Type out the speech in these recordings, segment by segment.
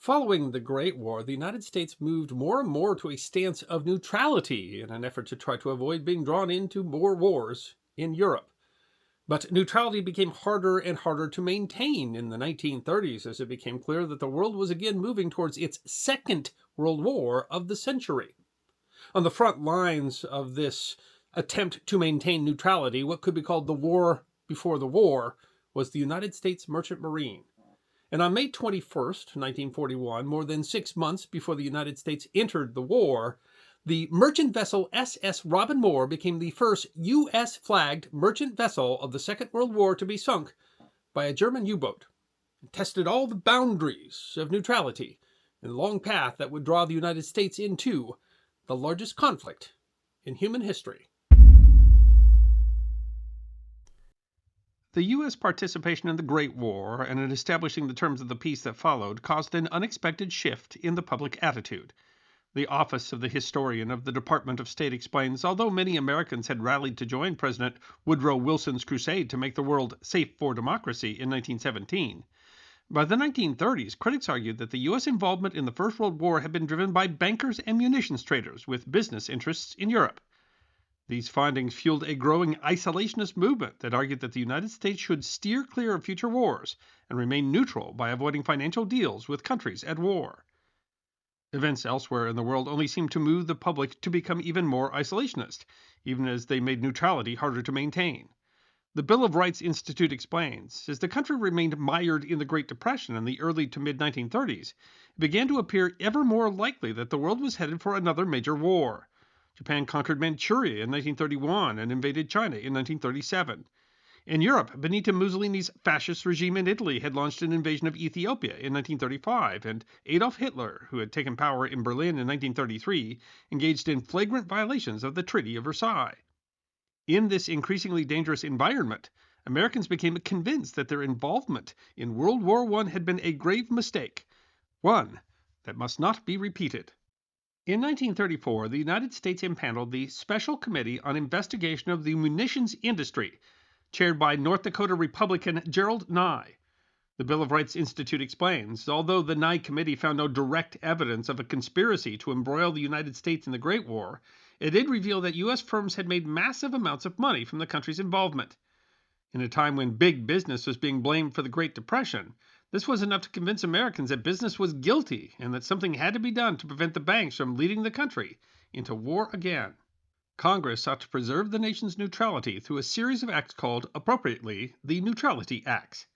Following the Great War, the United States moved more and more to a stance of neutrality in an effort to try to avoid being drawn into more wars in Europe. But neutrality became harder and harder to maintain in the 1930s as it became clear that the world was again moving towards its second World War of the century. On the front lines of this attempt to maintain neutrality, what could be called the war before the war, was the United States Merchant Marine. And on May 21st, 1941, more than 6 months before the United States entered the war, the merchant vessel SS Robin Moor became the first U.S. flagged merchant vessel of the Second World War to be sunk by a German U-boat. It tested all the boundaries of neutrality in the long path that would draw the United States into the largest conflict in human history. The U.S. participation in the Great War and in establishing the terms of the peace that followed caused an unexpected shift in the public attitude. The Office of the Historian of the Department of State explains, although many Americans had rallied to join President Woodrow Wilson's crusade to make the world safe for democracy in 1917, by the 1930s, critics argued that the U.S. involvement in the First World War had been driven by bankers and munitions traders with business interests in Europe. These findings fueled a growing isolationist movement that argued that the United States should steer clear of future wars and remain neutral by avoiding financial deals with countries at war. Events elsewhere in the world only seemed to move the public to become even more isolationist, even as they made neutrality harder to maintain. The Bill of Rights Institute explains, as the country remained mired in the Great Depression in the early to mid-1930s, it began to appear ever more likely that the world was headed for another major war. Japan conquered Manchuria in 1931 and invaded China in 1937. In Europe, Benito Mussolini's fascist regime in Italy had launched an invasion of Ethiopia in 1935, and Adolf Hitler, who had taken power in Berlin in 1933, engaged in flagrant violations of the Treaty of Versailles. In this increasingly dangerous environment, Americans became convinced that their involvement in World War I had been a grave mistake, one that must not be repeated. In 1934, the United States impaneled the Special Committee on Investigation of the Munitions Industry, chaired by North Dakota Republican Gerald Nye. The Bill of Rights Institute explains, although the Nye Committee found no direct evidence of a conspiracy to embroil the United States in the Great War, it did reveal that U.S. firms had made massive amounts of money from the country's involvement. In a time when big business was being blamed for the Great Depression, this was enough to convince Americans that business was guilty and that something had to be done to prevent the banks from leading the country into war again. Congress sought to preserve the nation's neutrality through a series of acts called, appropriately, the Neutrality Acts.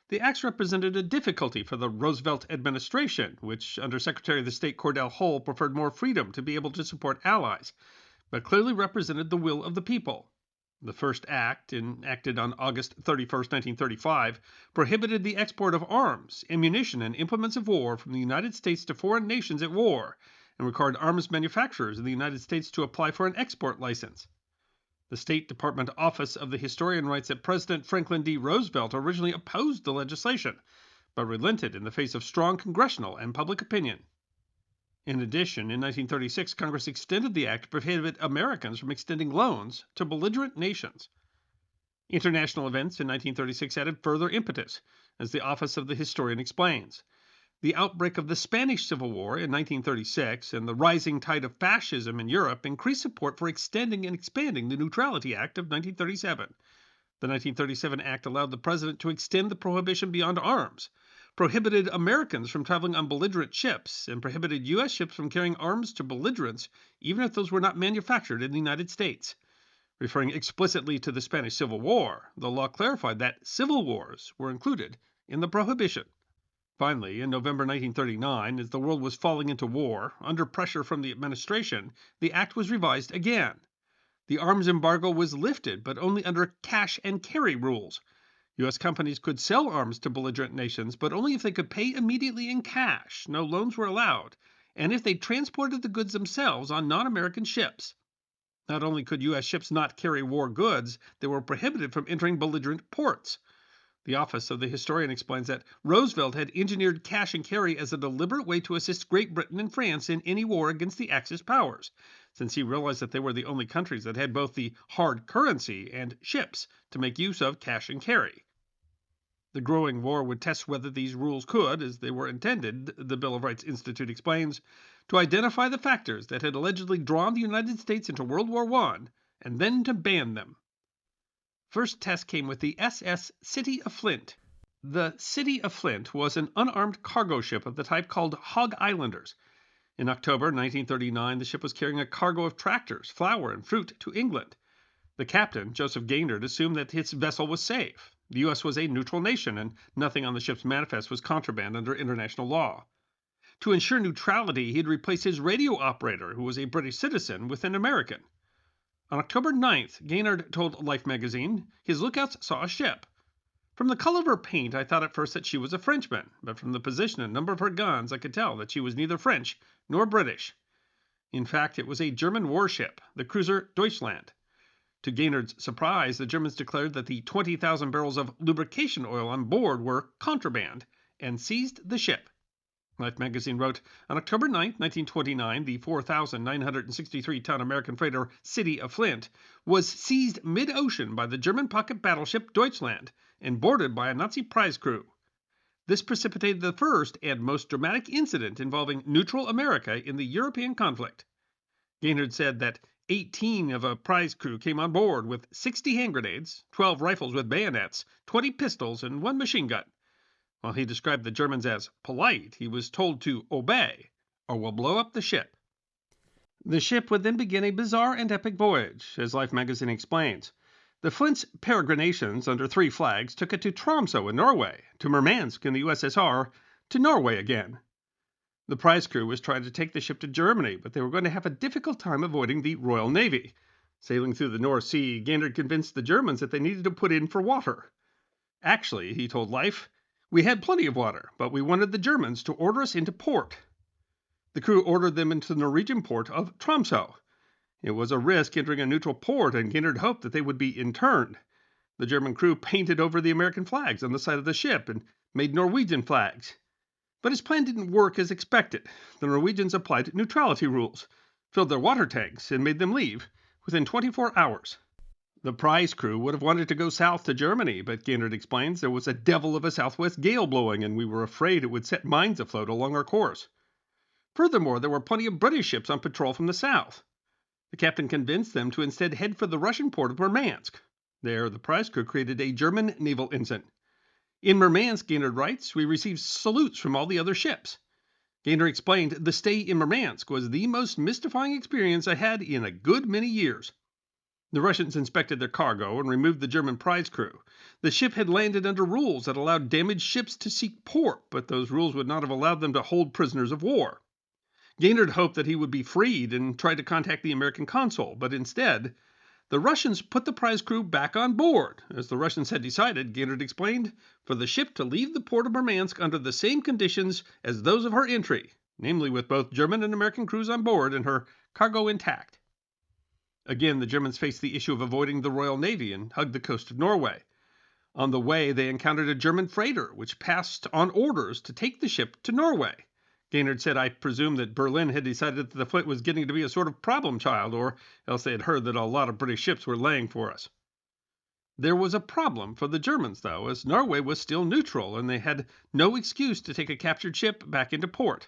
The acts represented a difficulty for the Roosevelt administration, which, under Secretary of State Cordell Hull, preferred more freedom to be able to support allies, but clearly represented the will of the people. The first act, enacted on August 31, 1935, prohibited the export of arms, ammunition, and implements of war from the United States to foreign nations at war, and required arms manufacturers in the United States to apply for an export license. The State Department Office of the Historian writes that President Franklin D. Roosevelt originally opposed the legislation, but relented in the face of strong congressional and public opinion. In addition, in 1936, Congress extended the act to prohibit Americans from extending loans to belligerent nations. International events in 1936 added further impetus, as the Office of the Historian explains. The outbreak of the Spanish Civil War in 1936 and the rising tide of fascism in Europe increased support for extending and expanding the Neutrality Act of 1937. The 1937 Act allowed the president to extend the prohibition beyond arms, prohibited Americans from traveling on belligerent ships, and prohibited U.S. ships from carrying arms to belligerents, even if those were not manufactured in the United States. Referring explicitly to the Spanish Civil War, the law clarified that civil wars were included in the prohibition. Finally, in November 1939, as the world was falling into war, under pressure from the administration, the act was revised again. The arms embargo was lifted, but only under cash and carry rules. U.S. companies could sell arms to belligerent nations, but only if they could pay immediately in cash. No loans were allowed, and if they transported the goods themselves on non-American ships. Not only could U.S. ships not carry war goods, they were prohibited from entering belligerent ports. The Office of the Historian explains that Roosevelt had engineered cash and carry as a deliberate way to assist Great Britain and France in any war against the Axis powers, since he realized that they were the only countries that had both the hard currency and ships to make use of cash and carry. The growing war would test whether these rules could, as they were intended, the Bill of Rights Institute explains, to identify the factors that had allegedly drawn the United States into World War I, and then to ban them. First test came with the SS City of Flint. The City of Flint was an unarmed cargo ship of the type called Hog Islanders. In October 1939, the ship was carrying a cargo of tractors, flour, and fruit to England. The captain, Joseph Gaynard, assumed that his vessel was safe. The U.S. was a neutral nation, and nothing on the ship's manifest was contraband under international law. To ensure neutrality, he had replaced his radio operator, who was a British citizen, with an American. On October 9th, Gaynard told Life magazine, his lookouts saw a ship. From the color of her paint, I thought at first that she was a Frenchman, but from the position and number of her guns, I could tell that she was neither French nor British. In fact, it was a German warship, the cruiser Deutschland. To Gaynard's surprise, the Germans declared that the 20,000 barrels of lubrication oil on board were contraband, and seized the ship. Life magazine wrote, on October 9, 1929, the 4,963-ton American freighter City of Flint was seized mid-ocean by the German pocket battleship Deutschland and boarded by a Nazi prize crew. This precipitated the first and most dramatic incident involving neutral America in the European conflict. Gaynard said that 18 of a prize crew came on board with 60 hand grenades, 12 rifles with bayonets, 20 pistols, and 1 machine gun. While he described the Germans as polite, he was told to obey, or we'll blow up the ship. The ship would then begin a bizarre and epic voyage, as Life magazine explains. The Flint's peregrinations under 3 flags took it to Tromsø in Norway, to Murmansk in the USSR, to Norway again. The prize crew was trying to take the ship to Germany, but they were going to have a difficult time avoiding the Royal Navy. Sailing through the North Sea, Gaynard convinced the Germans that they needed to put in for water. Actually, he told Life, we had plenty of water, but we wanted the Germans to order us into port. The crew ordered them into the Norwegian port of Tromsø. It was a risk entering a neutral port, and Gaynard hoped that they would be interned. The German crew painted over the American flags on the side of the ship and made Norwegian flags. But his plan didn't work as expected. The Norwegians applied neutrality rules, filled their water tanks, and made them leave within 24 hours. The prize crew would have wanted to go south to Germany, but Gaynard explains there was a devil of a southwest gale blowing, and we were afraid it would set mines afloat along our course. Furthermore, there were plenty of British ships on patrol from the south. The captain convinced them to instead head for the Russian port of Murmansk. There, the prize crew created a German naval ensign. In Murmansk, Gaynard writes, we received salutes from all the other ships. Gaynard explained the stay in Murmansk was the most mystifying experience I had in a good many years. The Russians inspected their cargo and removed the German prize crew. The ship had landed under rules that allowed damaged ships to seek port, but those rules would not have allowed them to hold prisoners of war. Gaynard hoped that he would be freed and tried to contact the American consul, but instead, the Russians put the prize crew back on board. As the Russians had decided, Gaynard explained, for the ship to leave the port of Murmansk under the same conditions as those of her entry, namely with both German and American crews on board and her cargo intact. Again, the Germans faced the issue of avoiding the Royal Navy and hugged the coast of Norway. On the way, they encountered a German freighter, which passed on orders to take the ship to Norway. Gaynard said, I presume that Berlin had decided that the Flint was getting to be a sort of problem child, or else they had heard that a lot of British ships were laying for us. There was a problem for the Germans, though, as Norway was still neutral, and they had no excuse to take a captured ship back into port.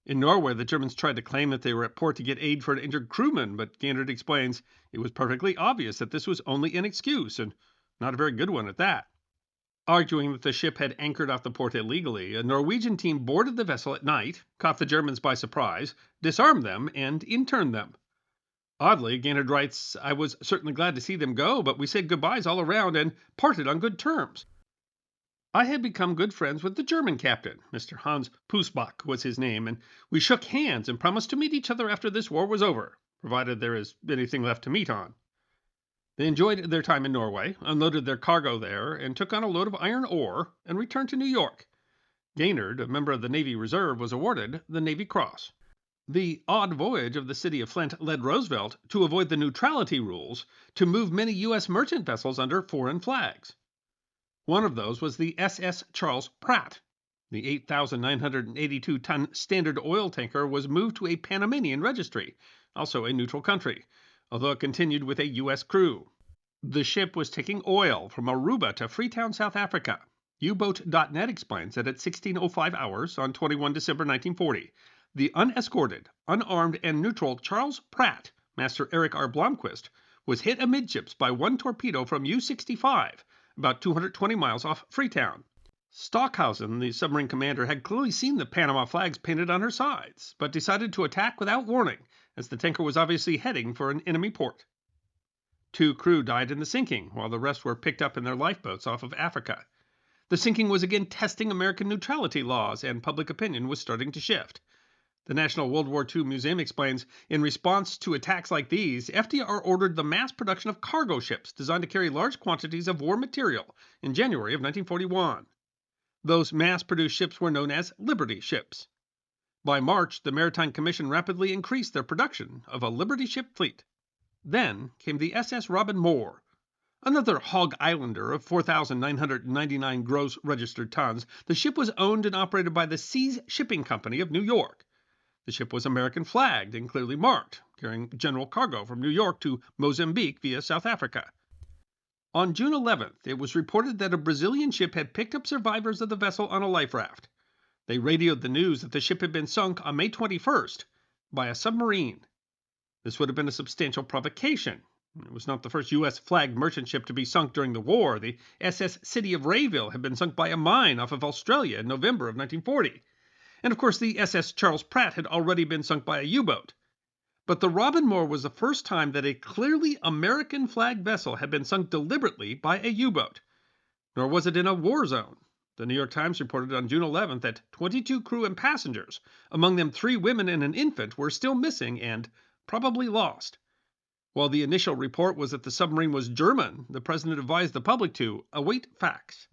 In Norway, the Germans tried to claim that they were at port to get aid for an injured crewman, but Gaynard explains it was perfectly obvious that this was only an excuse, and not a very good one at that. Arguing that the ship had anchored off the port illegally, a Norwegian team boarded the vessel at night, caught the Germans by surprise, disarmed them, and interned them. Oddly, Gaynard writes, I was certainly glad to see them go, but we said goodbyes all around and parted on good terms. I had become good friends with the German captain, Mr. Hans Pussbach was his name, and we shook hands and promised to meet each other after this war was over, provided there is anything left to meet on. They enjoyed their time in Norway, unloaded their cargo there, and took on a load of iron ore and returned to New York. Gaynard, a member of the Navy Reserve, was awarded the Navy Cross. The odd voyage of the City of Flint led Roosevelt to avoid the neutrality rules to move many U.S. merchant vessels under foreign flags. One of those was the SS Charles Pratt. The 8,982-ton Standard Oil tanker was moved to a Panamanian registry, also a neutral country, although it continued with a U.S. crew. The ship was taking oil from Aruba to Freetown, South Africa. U-boat.net explains that at 16:05 hours on 21 December 1940, the unescorted, unarmed, and neutral Charles Pratt, Master Eric R. Blomquist, was hit amidships by one torpedo from U-65, about 220 miles off Freetown. Stockhausen, the submarine commander, had clearly seen the Panama flags painted on her sides, but decided to attack without warning, as the tanker was obviously heading for an enemy port. 2 crew died in the sinking, while the rest were picked up in their lifeboats off of Africa. The sinking was again testing American neutrality laws, and public opinion was starting to shift. The National World War II Museum explains, in response to attacks like these, FDR ordered the mass production of cargo ships designed to carry large quantities of war material in January of 1941. Those mass-produced ships were known as Liberty ships. By March, the Maritime Commission rapidly increased their production of a Liberty ship fleet. Then came the SS Robin Moor, another hog islander of 4,999 gross registered tons. The ship was owned and operated by the Seas Shipping Company of New York. The ship was American flagged and clearly marked, carrying general cargo from New York to Mozambique via South Africa. On June 11th, it was reported that a Brazilian ship had picked up survivors of the vessel on a life raft. They radioed the news that the ship had been sunk on May 21st by a submarine. This would have been a substantial provocation. It was not the first U.S. flagged merchant ship to be sunk during the war. The SS City of Rayville had been sunk by a mine off of Australia in November of 1940. And of course, the SS Charles Pratt had already been sunk by a U-boat. But the Robin Moor was the first time that a clearly American-flagged vessel had been sunk deliberately by a U-boat. Nor was it in a war zone. The New York Times reported on June 11th that 22 crew and passengers, among them 3 women and an infant, were still missing and probably lost. While the initial report was that the submarine was German, the president advised the public to await facts.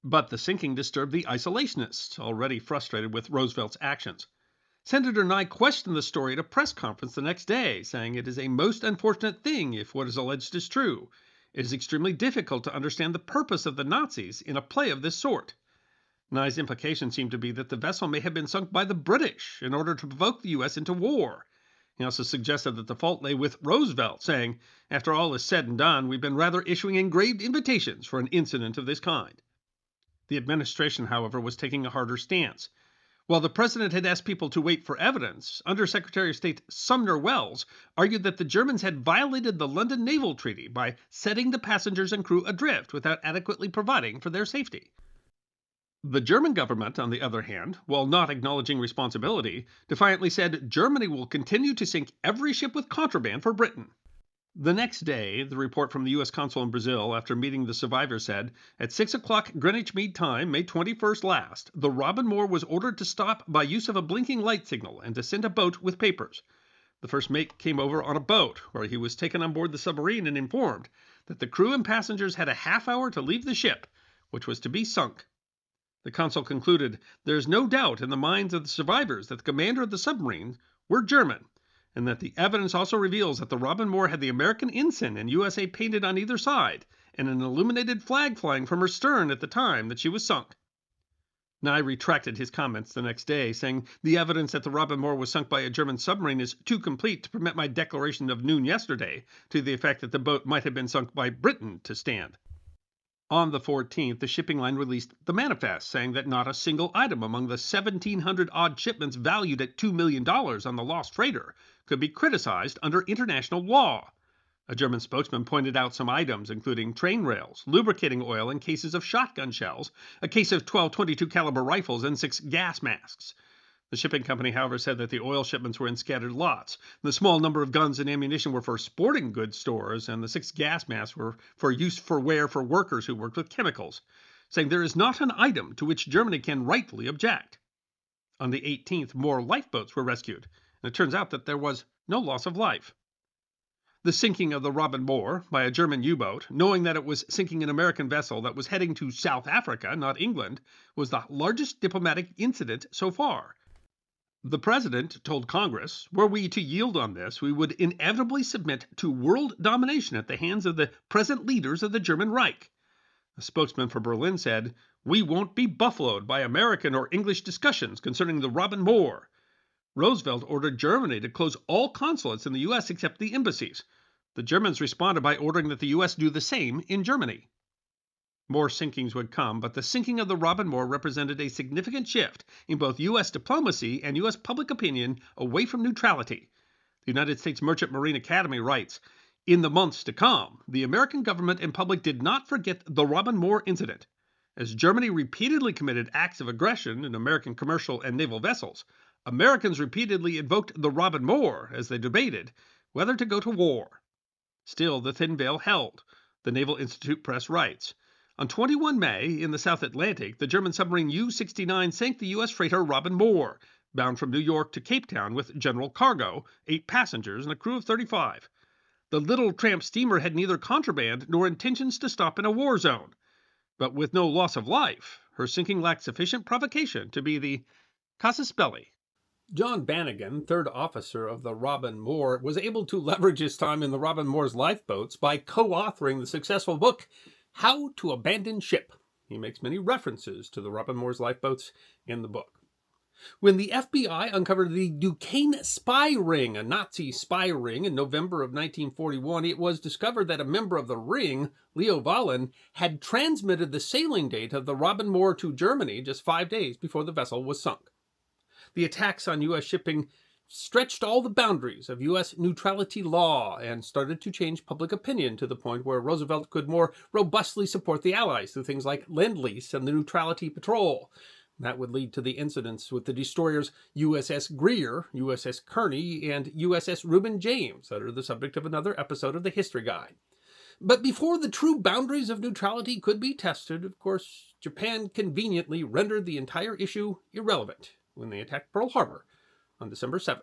But the sinking disturbed the isolationists, already frustrated with Roosevelt's actions. Senator Nye questioned the story at a press conference the next day, saying it is a most unfortunate thing if what is alleged is true. It is extremely difficult to understand the purpose of the Nazis in a play of this sort. Nye's implication seemed to be that the vessel may have been sunk by the British in order to provoke the U.S. into war. He also suggested that the fault lay with Roosevelt, saying, "After all is said and done, we've been rather issuing engraved invitations for an incident of this kind." The administration, however, was taking a harder stance. While the president had asked people to wait for evidence, Under-Secretary of State Sumner Welles argued that the Germans had violated the London Naval Treaty by setting the passengers and crew adrift without adequately providing for their safety. The German government, on the other hand, while not acknowledging responsibility, defiantly said Germany will continue to sink every ship with contraband for Britain. The next day, the report from the U.S. consul in Brazil, after meeting the survivors, said, at 6 o'clock Greenwich Mean Time, May 21st last, the Robin Moor was ordered to stop by use of a blinking light signal and to send a boat with papers. The first mate came over on a boat, where he was taken on board the submarine and informed that the crew and passengers had a half hour to leave the ship, which was to be sunk. The consul concluded, there is no doubt in the minds of the survivors that the commander of the submarine were German, and that the evidence also reveals that the Robin Moor had the American ensign and USA painted on either side, and an illuminated flag flying from her stern at the time that she was sunk. Nye retracted his comments the next day, saying, the evidence that the Robin Moor was sunk by a German submarine is too complete to permit my declaration of noon yesterday, to the effect that the boat might have been sunk by Britain, to stand. On the 14th, the shipping line released the manifest, saying that not a single item among the 1,700-odd shipments valued at $2 million on the lost freighter could be criticized under international law. A German spokesman pointed out some items, including train rails, lubricating oil, and cases of shotgun shells, a case of 12 .22 caliber rifles, and 6 gas masks. The shipping company, however, said that the oil shipments were in scattered lots. The small number of guns and ammunition were for sporting goods stores, and the 6 gas masks were for use for wear for workers who worked with chemicals, saying there is not an item to which Germany can rightfully object. On the 18th, more lifeboats were rescued, and it turns out that there was no loss of life. The sinking of the Robin Moor by a German U-boat, knowing that it was sinking an American vessel that was heading to South Africa, not England, was the largest diplomatic incident so far. The president told Congress, were we to yield on this, we would inevitably submit to world domination at the hands of the present leaders of the German Reich. A spokesman for Berlin said, we won't be buffaloed by American or English discussions concerning the Robin Moor. Roosevelt ordered Germany to close all consulates in the U.S. except the embassies. The Germans responded by ordering that the U.S. do the same in Germany. More sinkings would come, but the sinking of the Robin Moor represented a significant shift in both U.S. diplomacy and U.S. public opinion away from neutrality. The United States Merchant Marine Academy writes, "In the months to come, the American government and public did not forget the Robin Moor incident. As Germany repeatedly committed acts of aggression in American commercial and naval vessels, Americans repeatedly invoked the Robin Moor as they debated whether to go to war. Still, the thin veil held," the Naval Institute Press writes. On 21 May, in the South Atlantic, the German submarine U-69 sank the U.S. freighter Robin Moor, bound from New York to Cape Town with general cargo, 8 passengers, and a crew of 35. The little tramp steamer had neither contraband nor intentions to stop in a war zone. But with no loss of life, her sinking lacked sufficient provocation to be the casus belli. John Bannigan, third officer of the Robin Moor, was able to leverage his time in the Robin Moor's lifeboats by co-authoring the successful book, How to Abandon Ship. He makes many references to the Robin Moor's lifeboats in the book. When the FBI uncovered the Duquesne spy ring, a Nazi spy ring, in November of 1941, it was discovered that a member of the ring, Leo Wahlen, had transmitted the sailing date of the Robin Moor to Germany just 5 days before the vessel was sunk. The attacks on U.S. shipping stretched all the boundaries of U.S. neutrality law and started to change public opinion to the point where Roosevelt could more robustly support the Allies through things like Lend-Lease and the Neutrality Patrol. That would lead to the incidents with the destroyers USS Greer, USS Kearney, and USS Reuben James that are the subject of another episode of the History Guide. But before the true boundaries of neutrality could be tested, of course, Japan conveniently rendered the entire issue irrelevant when they attacked Pearl Harbor on December 7th.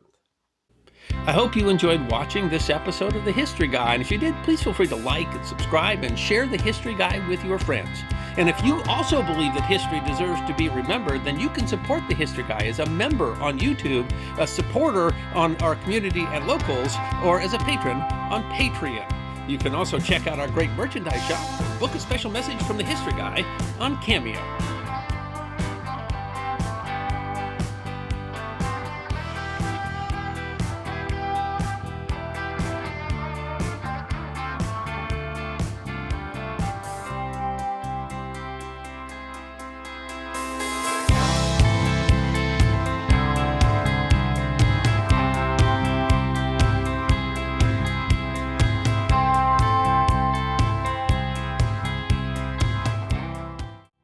I hope you enjoyed watching this episode of The History Guy, and if you did, please feel free to like and subscribe and share The History Guy with your friends. And if you also believe that history deserves to be remembered, then you can support The History Guy as a member on YouTube, a supporter on our community and locals, or as a patron on Patreon. You can also check out our great merchandise shop, book a special message from The History Guy on Cameo.